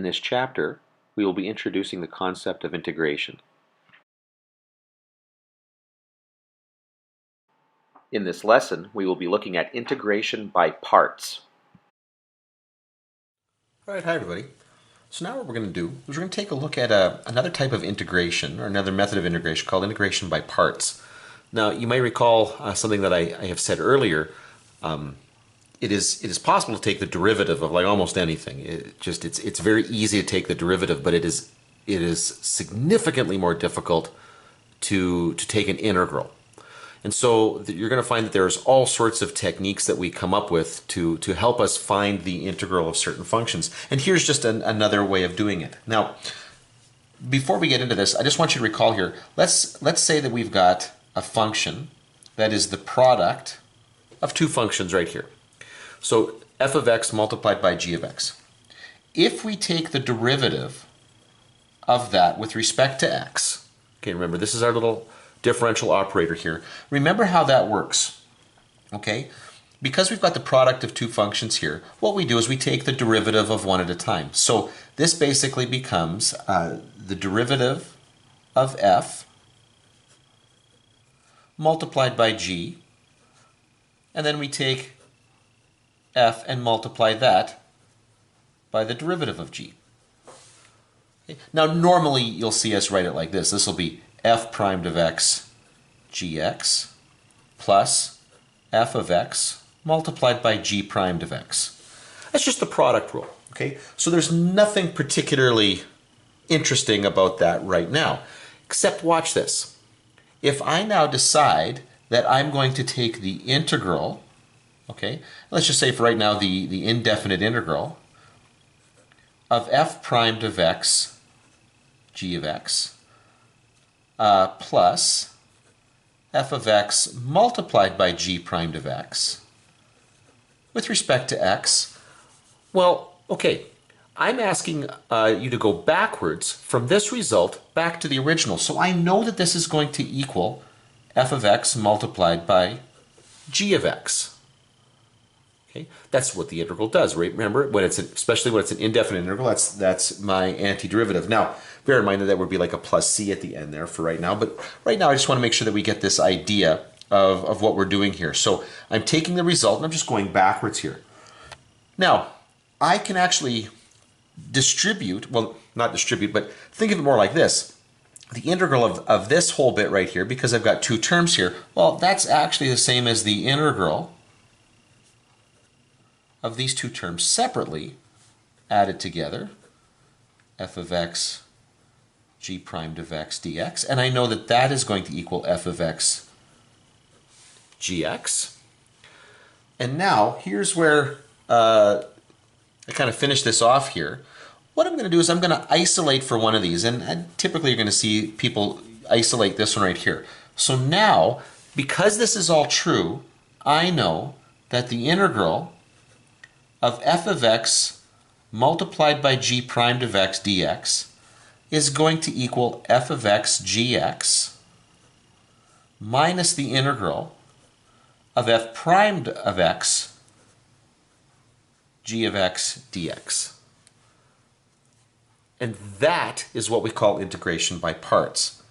this chapter, we will be introducing the concept of integration. In this lesson, we will be looking at integration by parts. All right, hi everybody. So now what we're going to do is we're going to take a look at another type of integration, or another method of integration called integration by parts. Now, you may recall something that I have said earlier. It is possible to take the derivative of like almost anything. It's very easy to take the derivative, but it is significantly more difficult to take an integral. And so you're going to find that there's all sorts of techniques that we come up with to help us find the integral of certain functions. And here's just another way of doing it. Now, before we get into this, I just want you to recall here, let's say that we've got a function that is the product of two functions right here. So f of x multiplied by g of x. If we take the derivative of that with respect to x, okay, remember this is our little differential operator here. Remember how that works, okay? Because we've got the product of two functions here, what we do is we take the derivative of one at a time. So this basically becomes the derivative of f multiplied by g, and then we take f and multiply that by the derivative of g. Okay? Now normally you'll see us write it like this. This will be f primed of x gx plus f of x multiplied by g primed of x. That's just the product rule. Okay, so there's nothing particularly interesting about that right now, except watch this. If I now decide that I'm going to take the integral, okay, let's just say for right now the indefinite integral of f primed of x g of x plus f of x multiplied by g primed of x with respect to x. Well, okay, I'm asking you to go backwards from this result back to the original. So I know that this is going to equal f of x multiplied by g of x. Okay, that's what the integral does, right? Remember, especially when it's an indefinite integral, that's my antiderivative. Now, bear in mind that would be like a plus c at the end there for right now, but right now I just want to make sure that we get this idea of what we're doing here. So I'm taking the result and I'm just going backwards here. Now, I can actually distribute, well, not distribute, but think of it more like this. The integral of this whole bit right here, because I've got two terms here, well, that's actually the same as the integral of these two terms separately added together, f of x g primed of x dx, and I know that that is going to equal f of x gx. And now here's where I kind of finish this off here. What I'm going to do is I'm going to isolate for one of these, and typically you're going to see people isolate this one right here. So now, because this is all true, I know that the integral of f of x multiplied by g primed of x dx is going to equal f of x gx minus the integral of f primed of x g of x dx. And that is what we call integration by parts.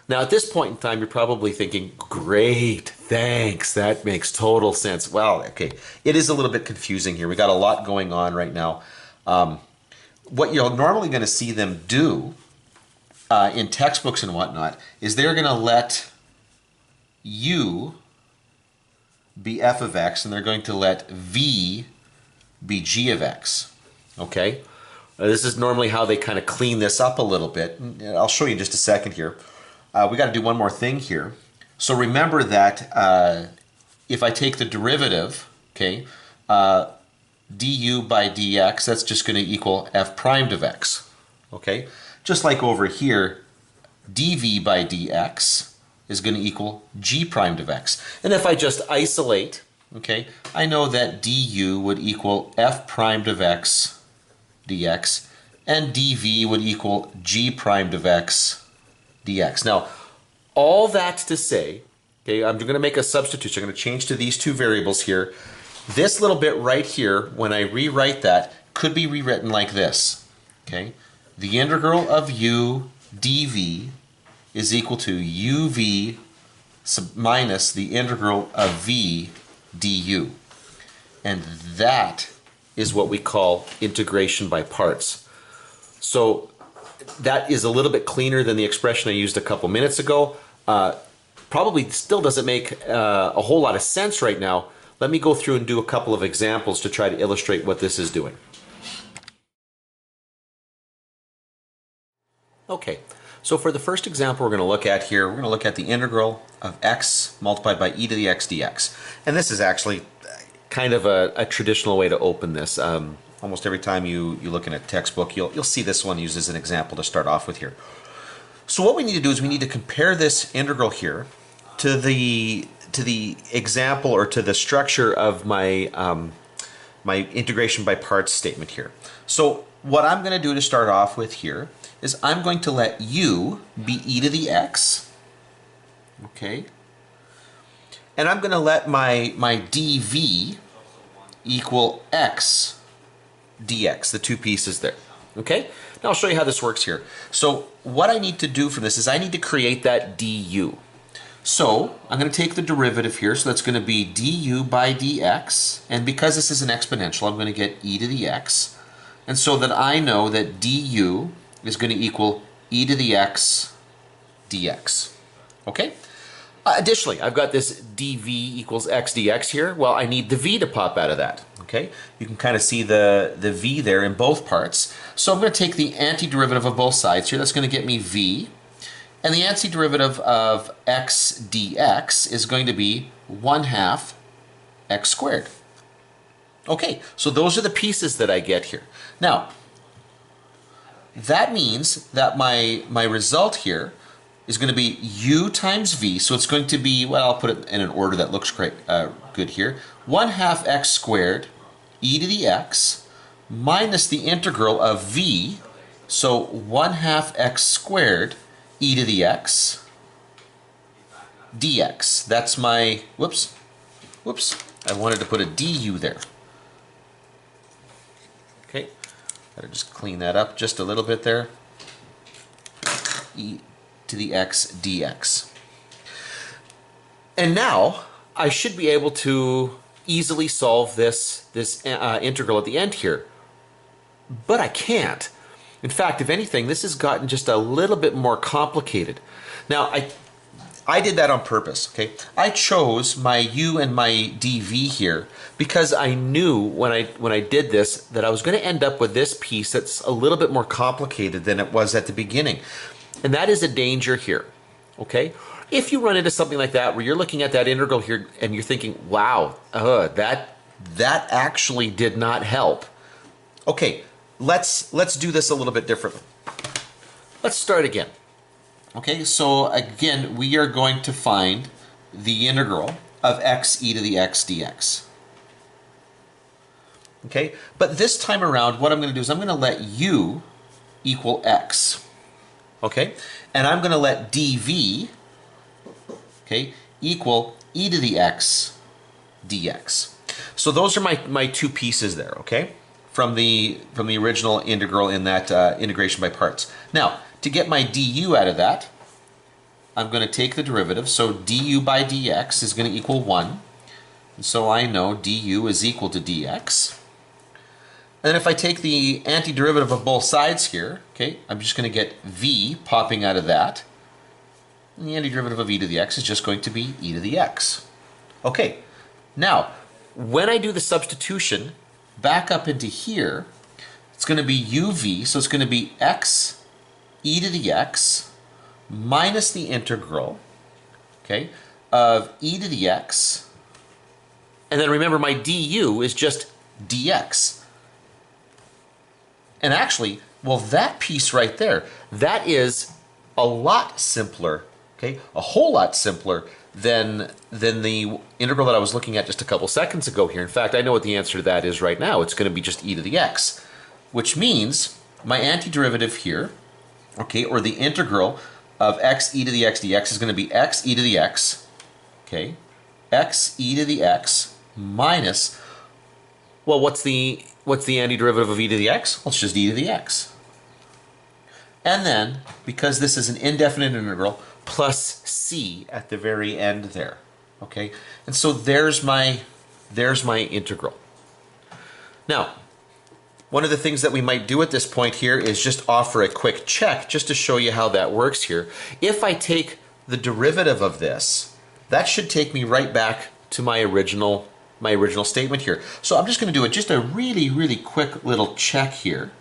Now at this point in time you're probably thinking, great, thanks, that makes total sense. Well, okay, it is a little bit confusing here. We got a lot going on right now. What you're normally going to see them do in textbooks and whatnot is they're going to let u be f of x and they're going to let v be g of x. Okay? This is normally how they kind of clean this up a little bit. I'll show you in just a second here. We got to do one more thing here. So remember that if I take the derivative, okay, du by dx, that's just going to equal f primed of x. Okay, just like over here, dv by dx is going to equal g primed of x. And if I just isolate, okay, I know that du would equal f primed of x dx, and dv would equal g primed of x dx. Now, all that to say, okay, I'm going to make a substitution. I'm going to change to these two variables here. This little bit right here, when I rewrite that, could be rewritten like this. okay, the integral of u dv is equal to uv minus the integral of v du. And that is what we call integration by parts. So that is a little bit cleaner than the expression I used a couple minutes ago. Probably still doesn't make a whole lot of sense right now. Let me go through and do a couple of examples to try to illustrate what this is doing. Okay, so for the first example we're going to look at here, we're going to look at the integral of x multiplied by e to the x dx. And this is actually kind of a traditional way to open this. Almost every time you look in a textbook, you'll see this one used as an example to start off with here. So what we need to do is we need to compare this integral here to the example or to the structure of my my integration by parts statement here. So what I'm going to do to start off with here is I'm going to let u be e to the x, okay, and I'm going to let my dv equal x dx, the two pieces there, okay? Now I'll show you how this works here. So what I need to do for this is I need to create that du. So I'm going to take the derivative here, so that's going to be du by dx, and because this is an exponential, I'm going to get e to the x, and so that I know that du is going to equal e to the x dx, okay? Additionally, I've got this dv equals x dx here. Well, I need the v to pop out of that, okay? You can kind of see the v there in both parts. So I'm going to take the antiderivative of both sides here. That's going to get me v. And the antiderivative of x dx is going to be 1/2 x squared. Okay, so those are the pieces that I get here. Now, that means that my result here is going to be u times v, so it's going to be, well, I'll put it in an order that looks great, good here, 1/2 x squared e to the x minus the integral of v, so 1/2 x squared e to the x dx. That's my, whoops, I wanted to put a du there. Okay, gotta just clean that up just a little bit there. E to the x dx. And now I should be able to easily solve this integral at the end here, but I can't. In fact, if anything, this has gotten just a little bit more complicated. Now, I did that on purpose, okay? I chose my u and my dv here because I knew when I did this that I was going to end up with this piece that's a little bit more complicated than it was at the beginning. And that is a danger here, okay? If you run into something like that where you're looking at that integral here and you're thinking, wow, that actually did not help. Okay, let's do this a little bit differently. Let's start again. Okay, so again, we are going to find the integral of x e to the x dx. Okay, but this time around, what I'm going to do is I'm going to let u equal x. Okay, and I'm going to let dv, okay, equal e to the x dx. So those are my two pieces there, okay, from the original integral in that integration by parts. Now, to get my du out of that, I'm going to take the derivative, so du by dx is going to equal 1, and so I know du is equal to dx. And then if I take the antiderivative of both sides here, okay, I'm just going to get v popping out of that. And the antiderivative of e to the x is just going to be e to the x. Okay, now, when I do the substitution back up into here, it's going to be uv, so it's going to be x e to the x minus the integral, okay, of e to the x. And then remember, my du is just dx. And actually, well, that piece right there, that is a lot simpler, okay? A whole lot simpler than the integral that I was looking at just a couple seconds ago here. In fact, I know what the answer to that is right now. It's going to be just e to the x, which means my antiderivative here, okay, or the integral of x e to the x dx is going to be x e to the x, okay, x e to the x minus, well, what's the antiderivative of e to the x? Well, it's just e to the x. And then, because this is an indefinite integral, plus c at the very end there. Okay? And so there's my integral. Now, one of the things that we might do at this point here is just offer a quick check just to show you how that works here. If I take the derivative of this, that should take me right back to my original statement here. So I'm just going to do just a really quick little check here.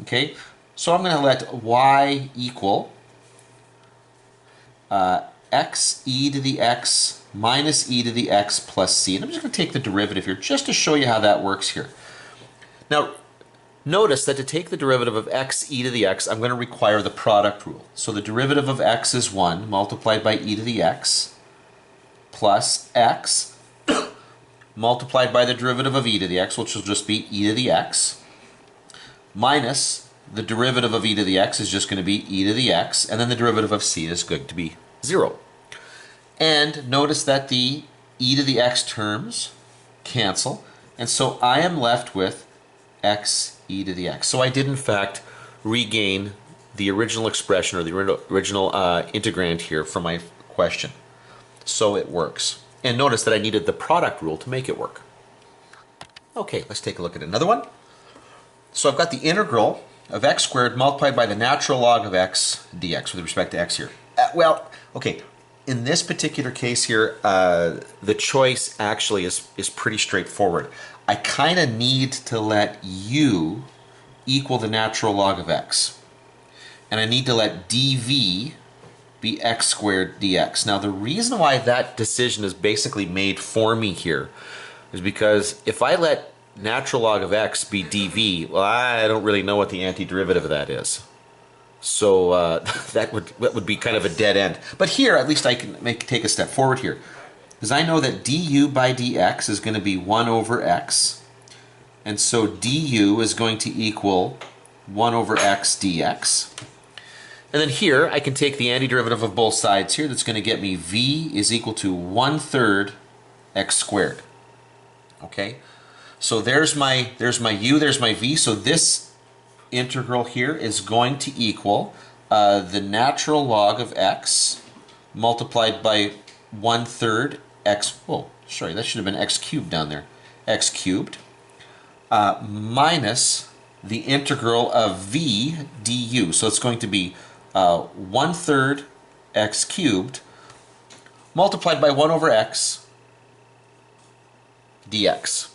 Okay, so I'm going to let y equal x e to the x minus e to the x plus c. And I'm just going to take the derivative here just to show you how that works here. Now, notice that to take the derivative of x e to the x, I'm going to require the product rule. So the derivative of x is 1 multiplied by e to the x plus x multiplied by the derivative of e to the x, which will just be e to the x, minus the derivative of e to the x is just going to be e to the x, and then the derivative of c is going to be 0. And notice that the e to the x terms cancel, and so I am left with x e to the x. So I did in fact regain the original expression or the original integrand here from my question. So it works. And notice that I needed the product rule to make it work. Okay, let's take a look at another one. So I've got the integral of x squared multiplied by the natural log of x dx with respect to x here. Well, okay, in this particular case here, the choice actually is pretty straightforward. I kind of need to let u equal the natural log of x. And I need to let dv be x squared dx. Now the reason why that decision is basically made for me here is because if I let natural log of x be dv, well, I don't really know what the antiderivative of that is. So that would be kind of a dead end. But here, at least I can take a step forward here. Because I know that du by dx is going to be 1 over x. And so du is going to equal 1 over x dx. And then here, I can take the antiderivative of both sides here. That's going to get me v is equal to 1/3 x squared. Okay? So there's my u, there's my v. So this integral here is going to equal the natural log of x multiplied by 1/3 x, oh, sorry, that should have been x cubed down there. X cubed minus the integral of v du. So it's going to be 1/3 x cubed multiplied by 1 over x dx.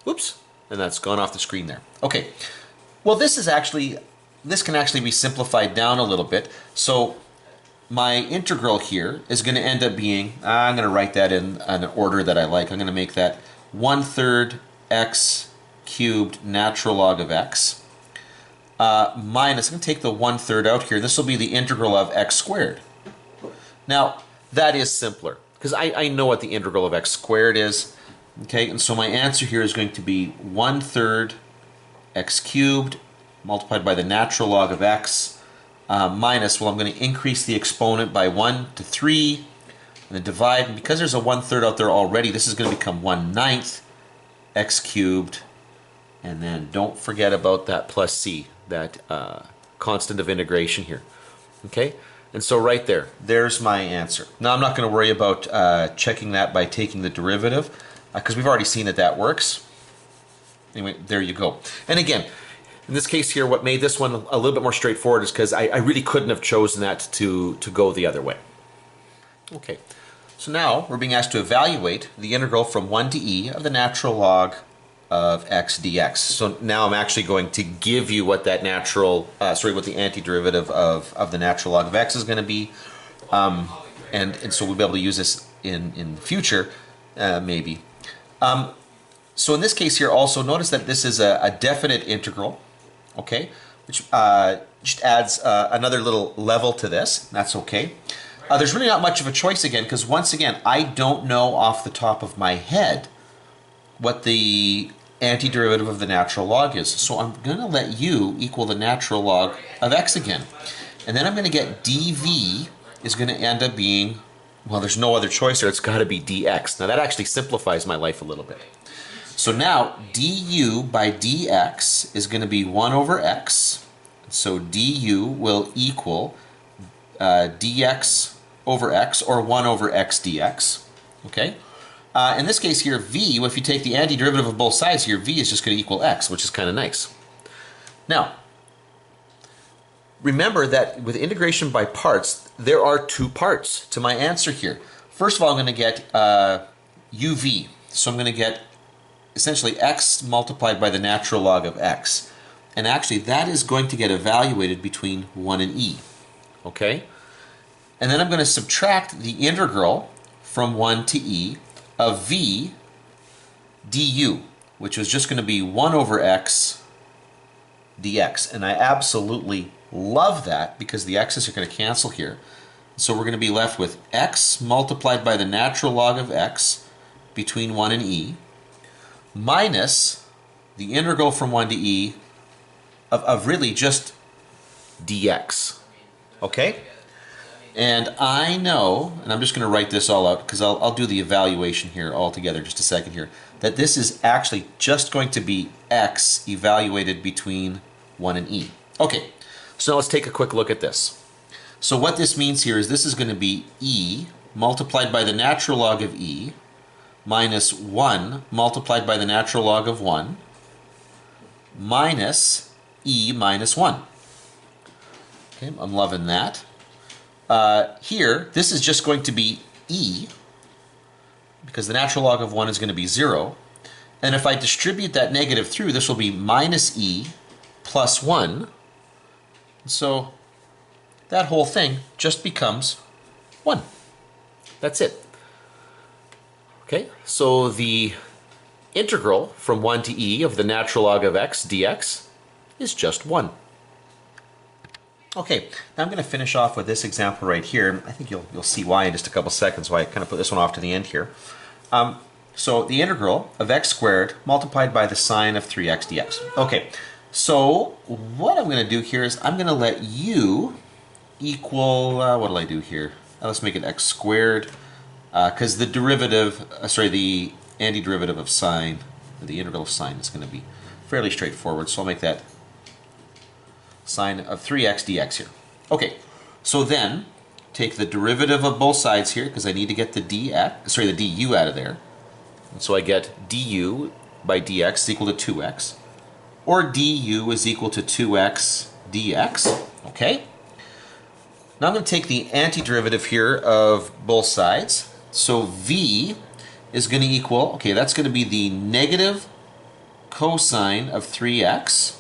Oops, and that's gone off the screen there. Okay, well this can actually be simplified down a little bit. So my integral here is going to end up being, I'm going to write that in an order that I like. I'm going to make that 1/3 x cubed natural log of x minus, I'm going to take the 1/3 out here. This will be the integral of x squared. Now, that is simpler, because I know what the integral of x squared is. Okay, and so my answer here is going to be 1/3 x cubed multiplied by the natural log of x minus, well, I'm going to increase the exponent by 1 to 3, and then divide, and because there's a 1/3 out there already, this is going to become 1/9 x cubed, and then don't forget about that plus c, that constant of integration here. Okay, and so right there, there's my answer. Now I'm not going to worry about checking that by taking the derivative, because we've already seen that that works. Anyway, there you go. And again, in this case here, what made this one a little bit more straightforward is because I really couldn't have chosen that to go the other way. Okay, so now we're being asked to evaluate the integral from 1 to e of the natural log of x dx. So now I'm actually going to give you what that what the antiderivative of the natural log of x is going to be, and so we'll be able to use this in the future, maybe. So in this case here, also notice that this is a definite integral, okay, which just adds another little level to this. That's okay. There's really not much of a choice again, because once again, I don't know off the top of my head what the antiderivative of the natural log is. So I'm going to let u equal the natural log of x again. And then I'm going to get dv is going to end up being, well, there's no other choice there. It's got to be dx. Now that actually simplifies my life a little bit. So now du by dx is going to be 1 over x So du will equal dx over x, or 1 over x dx. Okay? In this case here, v, if you take the antiderivative of both sides here, v is just going to equal x, which is kind of nice. Now, remember that with integration by parts, there are two parts to my answer here. First of all, I'm going to get uv. So I'm going to get essentially x multiplied by the natural log of x. And actually, that is going to get evaluated between 1 and e. Okay? And then I'm going to subtract the integral from 1 to e of v du, which is just going to be 1 over x dx. And I absolutely love that because the x's are going to cancel here. So we're going to be left with x multiplied by the natural log of x between 1 and e minus the integral from 1 to e of really just dx. Okay? And I know, and I'm just going to write this all out because I'll do the evaluation here all together just a second here, that this is actually just going to be x evaluated between 1 and e. Okay, so now let's take a quick look at this. So what this means here is this is going to be e multiplied by the natural log of e minus 1 multiplied by the natural log of 1 minus e minus 1. Okay, I'm loving that. Here, this is just going to be e, because the natural log of 1 is going to be 0. And if I distribute that negative through, this will be minus e plus 1. So that whole thing just becomes 1. That's it. Okay, so the integral from 1 to e of the natural log of x dx is just 1. Okay, now I'm going to finish off with this example right here. I think you'll see why in just a couple seconds, why I kind of put this one off to the end here. So the integral of x squared multiplied by the sine of 3x dx. Okay, so what I'm going to do here is I'm going to let u equal, what will I do here? Let's make it x squared, because the derivative, the antiderivative of sine, the integral of sine is going to be fairly straightforward, so I'll make that sine of 3x dx here. Okay, so then take the derivative of both sides here because I need to get the du out of there. And so I get du by dx is equal to 2x, or du is equal to 2x dx. Okay. Now I'm going to take the antiderivative here of both sides. So v is going to equal, okay, that's going to be the negative cosine of 3x.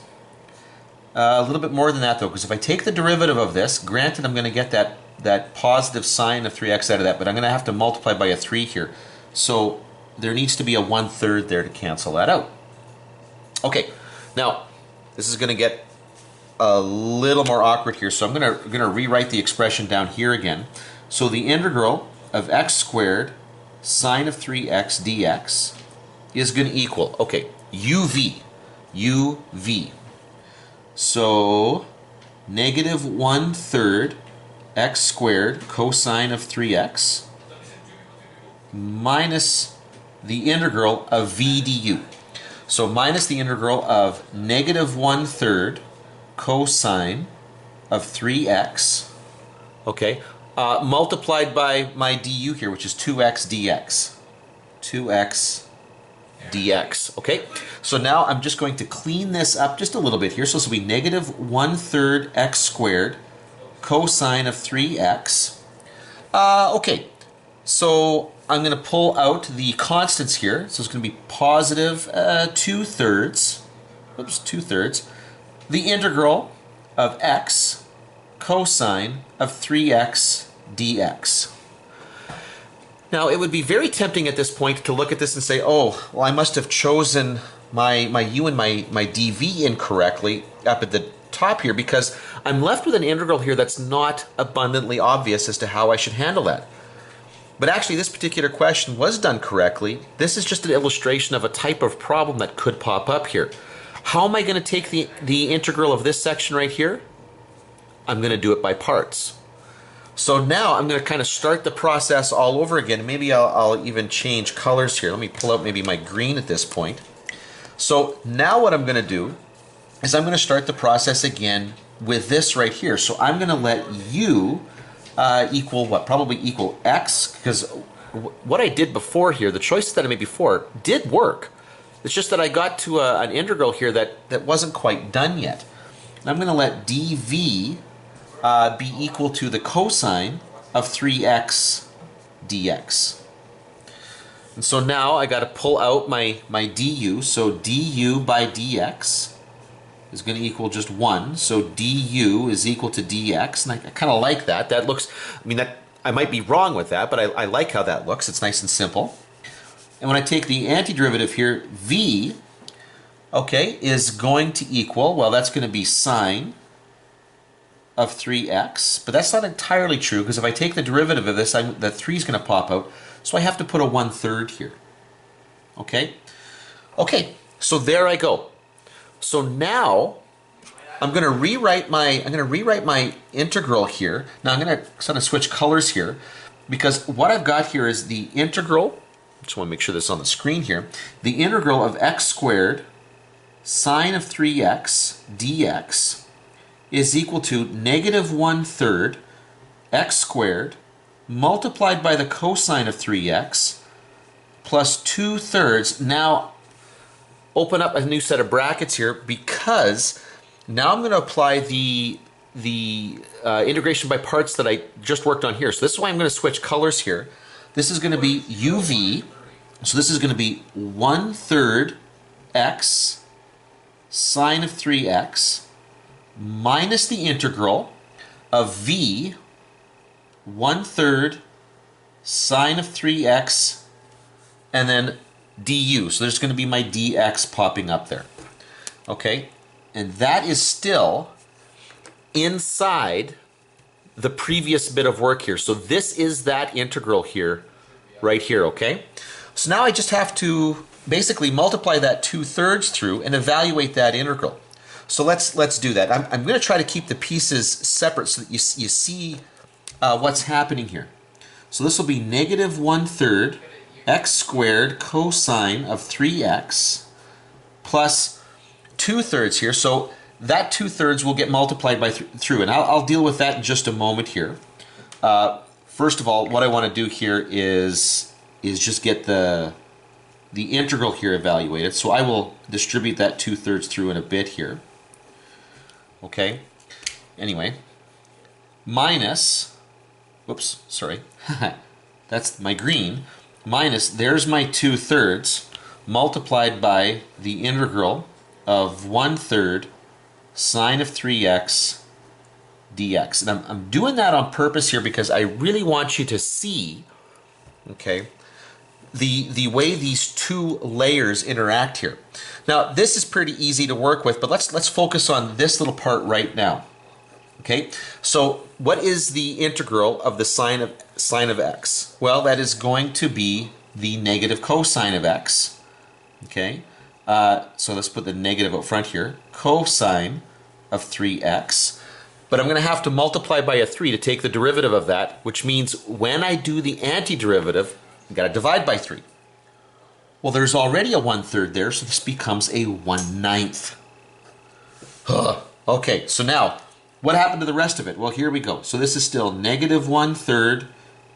A little bit more than that though, because if I take the derivative of this, granted I'm going to get that positive sine of 3x out of that, but I'm going to have to multiply by a 3 here. So there needs to be a 1/3 there to cancel that out. Okay, now this is going to get a little more awkward here, so I'm going to rewrite the expression down here again. So the integral of x squared sine of 3x dx is going to equal, okay, uv. So negative 1/3 x squared cosine of 3x minus the integral of v du. So minus the integral of negative 1/3 cosine of 3x, okay, multiplied by my du here, which is 2x dx. 2x dx. Okay, so now I'm just going to clean this up just a little bit here. So this will be negative 1/3 x squared cosine of 3x. Okay, so I'm going to pull out the constants here. So it's going to be positive 2/3. Oops, 2/3. The integral of x cosine of 3x dx. Now, it would be very tempting at this point to look at this and say, oh, well, I must have chosen my u and my dv incorrectly up at the top here, because I'm left with an integral here that's not abundantly obvious as to how I should handle that. But actually, this particular question was done correctly. This is just an illustration of a type of problem that could pop up here. How am I going to take the integral of this section right here? I'm going to do it by parts. So now I'm going to kind of start the process all over again. Maybe I'll even change colors here. Let me pull out maybe my green at this point. So now what I'm going to do is I'm going to start the process again with this right here. So I'm going to let u equal what? Probably equal x, because what I did before here, the choices that I made before, did work. It's just that I got to an integral here that wasn't quite done yet. And I'm going to let dv be equal to the cosine of 3x dx. And so now I got to pull out my du. So du by dx is going to equal just 1. So du is equal to dx. And I kind of like that. That looks, I mean, that I might be wrong with that, but I like how that looks. It's nice and simple. And when I take the antiderivative here, v, okay, is going to equal, well, that's going to be sine of 3x. But that's not entirely true, because if I take the derivative of this, that 3 is going to pop out. So I have to put a 1/3 here. Okay? Okay, so there I go. So now I'm going to rewrite my integral here. Now I'm going to sort of switch colors here, because what I've got here is the integral. Just want to make sure this is on the screen here. The integral of x squared sine of 3x dx is equal to negative 1/3 x squared multiplied by the cosine of 3x plus 2/3. Now open up a new set of brackets here, because now I'm going to apply the integration by parts that I just worked on here. So this is why I'm going to switch colors here. This is going to be uv. So this is going to be 1/3 x sine of 3x minus the integral of v 1/3 sine of 3x and then du. So there's going to be my dx popping up there. Okay? And that is still inside the previous bit of work here. So this is that integral here, right here, okay? So now I just have to basically multiply that 2/3 through and evaluate that integral. So let's do that. I'm going to try to keep the pieces separate so that you see what's happening here. So this will be negative 1/3 x squared cosine of 3x plus 2/3 here. So that 2/3 will get multiplied by through, and I'll deal with that in just a moment here. First of all, what I want to do here is just get the integral here evaluated. So I will distribute that 2/3 through in a bit here. Okay. Anyway, minus, whoops, sorry, that's my green, minus, there's my 2/3 multiplied by the integral of 1/3 sine of 3x dx. And I'm doing that on purpose here because I really want you to see, okay, the way these two layers interact here. Now this is pretty easy to work with, but let's focus on this little part right now. Okay, so what is the integral of the sine of x? Well, that is going to be the negative cosine of x. Okay, so let's put the negative up front here. Cosine of 3x. But I'm going to have to multiply by a 3 to take the derivative of that, which means when I do the antiderivative, I've got to divide by 3. Well, there's already a 1/3 there, so this becomes a 1/9. Okay, so now, what happened to the rest of it? Well, here we go. So this is still negative 1/3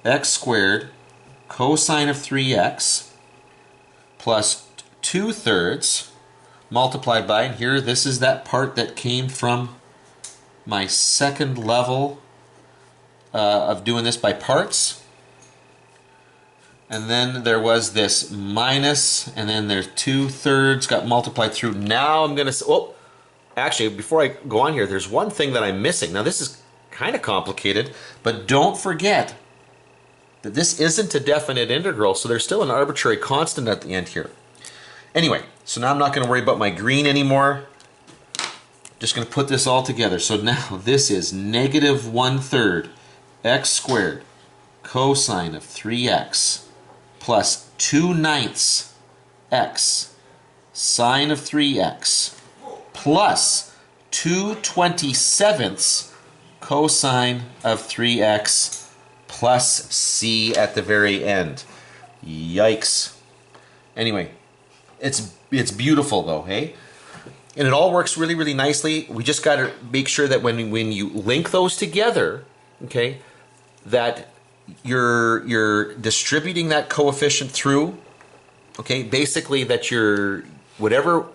x squared cosine of 3x plus 2/3 multiplied by, and here this is that part that came from my second level of doing this by parts. And then there was this minus, and then there's 2/3 got multiplied through. Now I'm going to, oh, actually, before I go on here, there's one thing that I'm missing. Now this is kind of complicated, but don't forget that this isn't a definite integral, so there's still an arbitrary constant at the end here. Anyway, so now I'm not going to worry about my green anymore. Just going to put this all together. So now this is negative 1/3 x squared cosine of 3x plus 2/9 x sine of 3x plus 2/27 cosine of 3x plus c at the very end. Yikes. Anyway, it's beautiful though, hey? And it all works really, really nicely. We just got to make sure that when you link those together, okay, that you're distributing that coefficient through, okay, basically that you're, whatever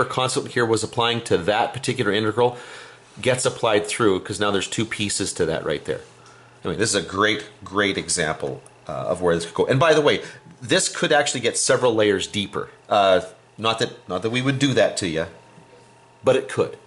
constant here was applying to that particular integral gets applied through, because now there's two pieces to that right there. Anyway, this is a great example of where this could go. And by the way, this could actually get several layers deeper. Not that we would do that to you, but it could.